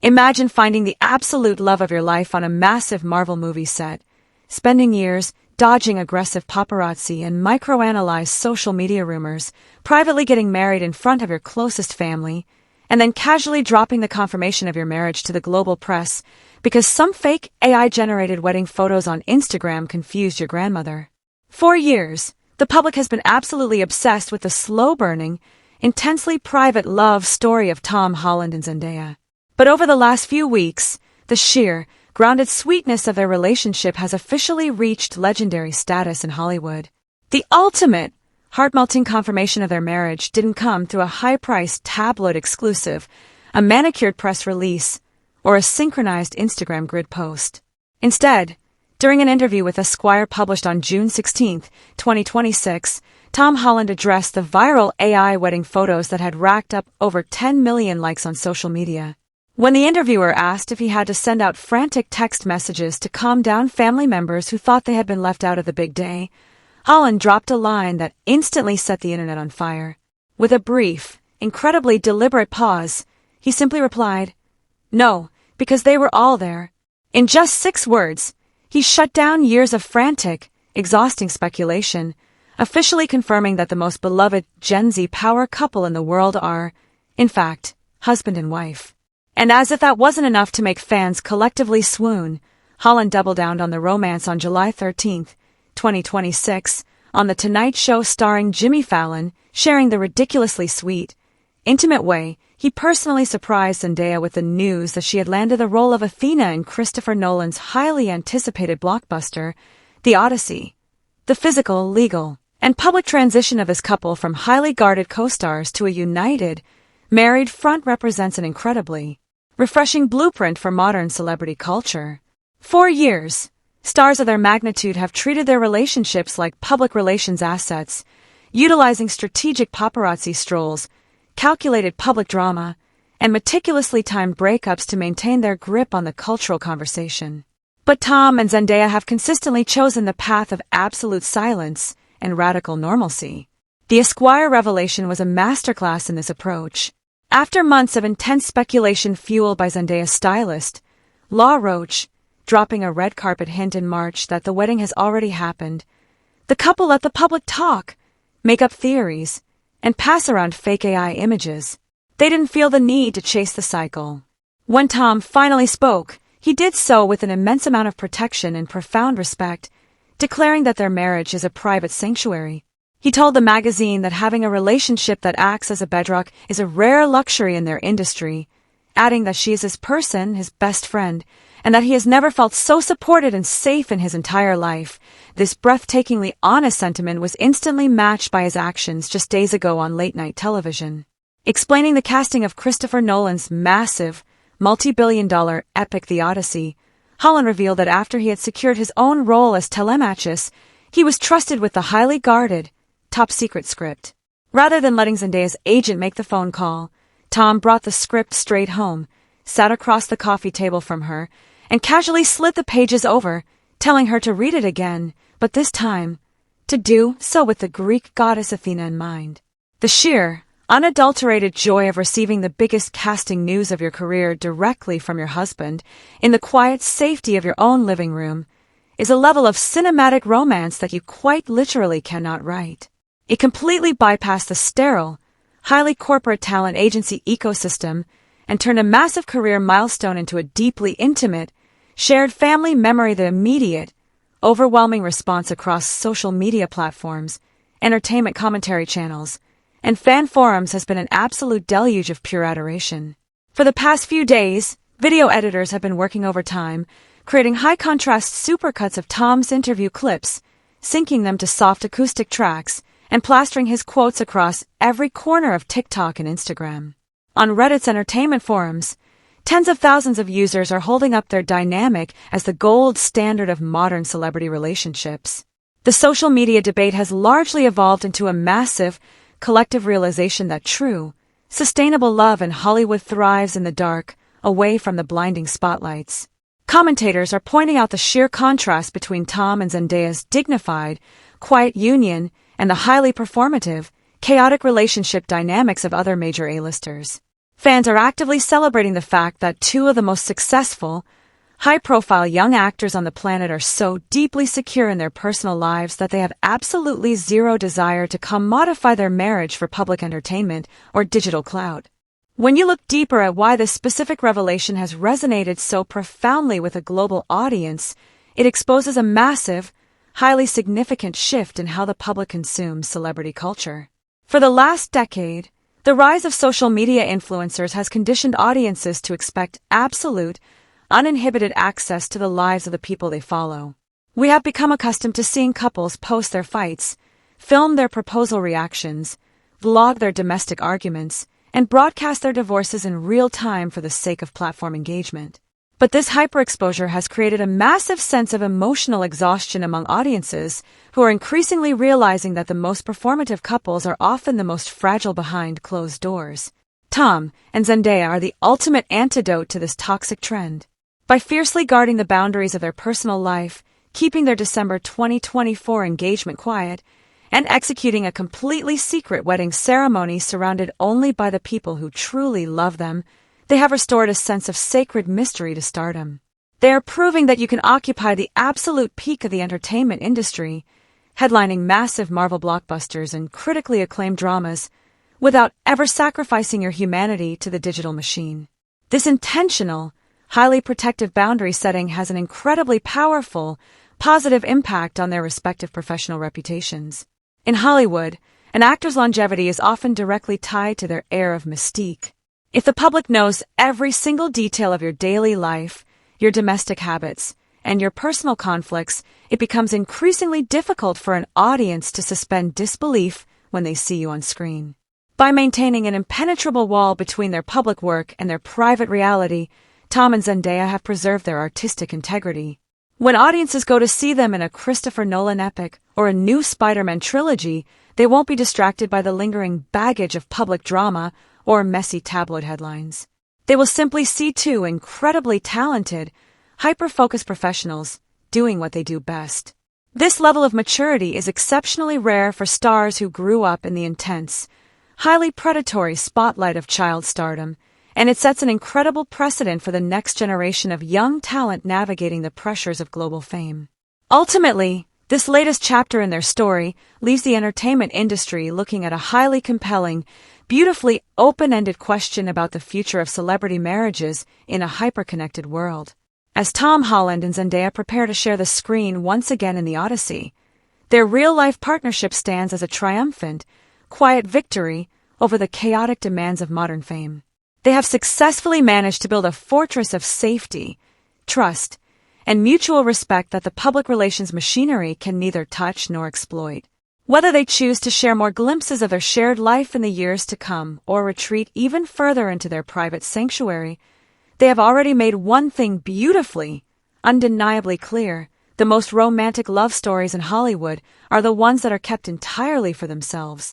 Imagine finding the absolute love of your life on a massive Marvel movie set, spending years dodging aggressive paparazzi and microanalyze social media rumors, privately getting married in front of your closest family, and then casually dropping the confirmation of your marriage to the global press because some fake AI-generated wedding photos on Instagram confused your grandmother. For years, the public has been absolutely obsessed with the slow-burning, intensely private love story of Tom Holland and Zendaya. But over the last few weeks, the sheer, grounded sweetness of their relationship has officially reached legendary status in Hollywood. The ultimate, heart-melting confirmation of their marriage didn't come through a high-priced tabloid exclusive, a manicured press release, or a synchronized Instagram grid post. Instead, during an interview with Esquire published on June 16, 2026, Tom Holland addressed the viral AI wedding photos that had racked up over 10 million likes on social media. When the interviewer asked if he had to send out frantic text messages to calm down family members who thought they had been left out of the big day, Holland dropped a line that instantly set the internet on fire. With a brief, incredibly deliberate pause, he simply replied, "No, because they were all there." In just 6 words, he shut down years of frantic, exhausting speculation, officially confirming that the most beloved Gen Z power couple in the world are, in fact, husband and wife. And as if that wasn't enough to make fans collectively swoon, Holland doubled down on the romance on July 13, 2026, on The Tonight Show starring Jimmy Fallon, sharing the ridiculously sweet, intimate way he personally surprised Zendaya with the news that she had landed the role of Athena in Christopher Nolan's highly anticipated blockbuster, The Odyssey. The physical, legal, and public transition of this couple from highly guarded co-stars to a united, married front represents an incredibly refreshing blueprint for modern celebrity culture. For years, stars of their magnitude have treated their relationships like public relations assets, utilizing strategic paparazzi strolls, calculated public drama, and meticulously timed breakups to maintain their grip on the cultural conversation. But Tom and Zendaya have consistently chosen the path of absolute silence and radical normalcy. The Esquire revelation was a masterclass in this approach. After months of intense speculation fueled by Zendaya's stylist, Law Roach, dropping a red carpet hint in March that the wedding has already happened, the couple let the public talk, make up theories, and pass around fake AI images. They didn't feel the need to chase the cycle. When Tom finally spoke, he did so with an immense amount of protection and profound respect, declaring that their marriage is a private sanctuary. He told the magazine that having a relationship that acts as a bedrock is a rare luxury in their industry, adding that she is his person, his best friend, and that he has never felt so supported and safe in his entire life. This breathtakingly honest sentiment was instantly matched by his actions just days ago on late-night television. Explaining the casting of Christopher Nolan's massive, multi-billion-dollar epic The Odyssey, Holland revealed that after he had secured his own role as Telemachus, he was trusted with the highly guarded, top-secret script. Rather than letting Zendaya's agent make the phone call, Tom brought the script straight home, sat across the coffee table from her, and casually slid the pages over, telling her to read it again, but this time, to do so with the Greek goddess Athena in mind. The sheer, unadulterated joy of receiving the biggest casting news of your career directly from your husband, in the quiet safety of your own living room, is a level of cinematic romance that you quite literally cannot write. It completely bypassed the sterile, highly corporate talent agency ecosystem and turned a massive career milestone into a deeply intimate, shared family memory. The immediate, overwhelming response across social media platforms, entertainment commentary channels, and fan forums has been an absolute deluge of pure adoration. For the past few days, video editors have been working overtime, creating high-contrast supercuts of Tom's interview clips, syncing them to soft acoustic tracks, and plastering his quotes across every corner of TikTok and Instagram. On Reddit's entertainment forums, tens of thousands of users are holding up their dynamic as the gold standard of modern celebrity relationships. The social media debate has largely evolved into a massive, collective realization that true, sustainable love in Hollywood thrives in the dark, away from the blinding spotlights. Commentators are pointing out the sheer contrast between Tom and Zendaya's dignified, quiet union and the highly performative, chaotic relationship dynamics of other major A-listers. Fans are actively celebrating the fact that two of the most successful, high-profile young actors on the planet are so deeply secure in their personal lives that they have absolutely zero desire to commodify their marriage for public entertainment or digital clout. When you look deeper at why this specific revelation has resonated so profoundly with a global audience, it exposes a massive, highly significant shift in how the public consumes celebrity culture. For the last decade, the rise of social media influencers has conditioned audiences to expect absolute, uninhibited access to the lives of the people they follow. We have become accustomed to seeing couples post their fights, film their proposal reactions, vlog their domestic arguments, and broadcast their divorces in real time for the sake of platform engagement. But this hyperexposure has created a massive sense of emotional exhaustion among audiences who are increasingly realizing that the most performative couples are often the most fragile behind closed doors. Tom and Zendaya are the ultimate antidote to this toxic trend. By fiercely guarding the boundaries of their personal life, keeping their December 2024 engagement quiet, and executing a completely secret wedding ceremony surrounded only by the people who truly love them, they have restored a sense of sacred mystery to stardom. They are proving that you can occupy the absolute peak of the entertainment industry, headlining massive Marvel blockbusters and critically acclaimed dramas, without ever sacrificing your humanity to the digital machine. This intentional, highly protective boundary setting has an incredibly powerful, positive impact on their respective professional reputations. In Hollywood, an actor's longevity is often directly tied to their air of mystique. If the public knows every single detail of your daily life, your domestic habits, and your personal conflicts, it becomes increasingly difficult for an audience to suspend disbelief when they see you on screen. By maintaining an impenetrable wall between their public work and their private reality, Tom and Zendaya have preserved their artistic integrity. When audiences go to see them in a Christopher Nolan epic or a new Spider-Man trilogy, they won't be distracted by the lingering baggage of public drama or messy tabloid headlines. They will simply see two incredibly talented, hyper-focused professionals doing what they do best. This level of maturity is exceptionally rare for stars who grew up in the intense, highly predatory spotlight of child stardom, and it sets an incredible precedent for the next generation of young talent navigating the pressures of global fame. Ultimately, this latest chapter in their story leaves the entertainment industry looking at a highly compelling, beautifully open-ended question about the future of celebrity marriages in a hyper-connected world. As Tom Holland and Zendaya prepare to share the screen once again in The Odyssey, their real-life partnership stands as a triumphant, quiet victory over the chaotic demands of modern fame. They have successfully managed to build a fortress of safety, trust, and mutual respect that the public relations machinery can neither touch nor exploit. Whether they choose to share more glimpses of their shared life in the years to come or retreat even further into their private sanctuary, they have already made one thing beautifully, undeniably clear: the most romantic love stories in Hollywood are the ones that are kept entirely for themselves.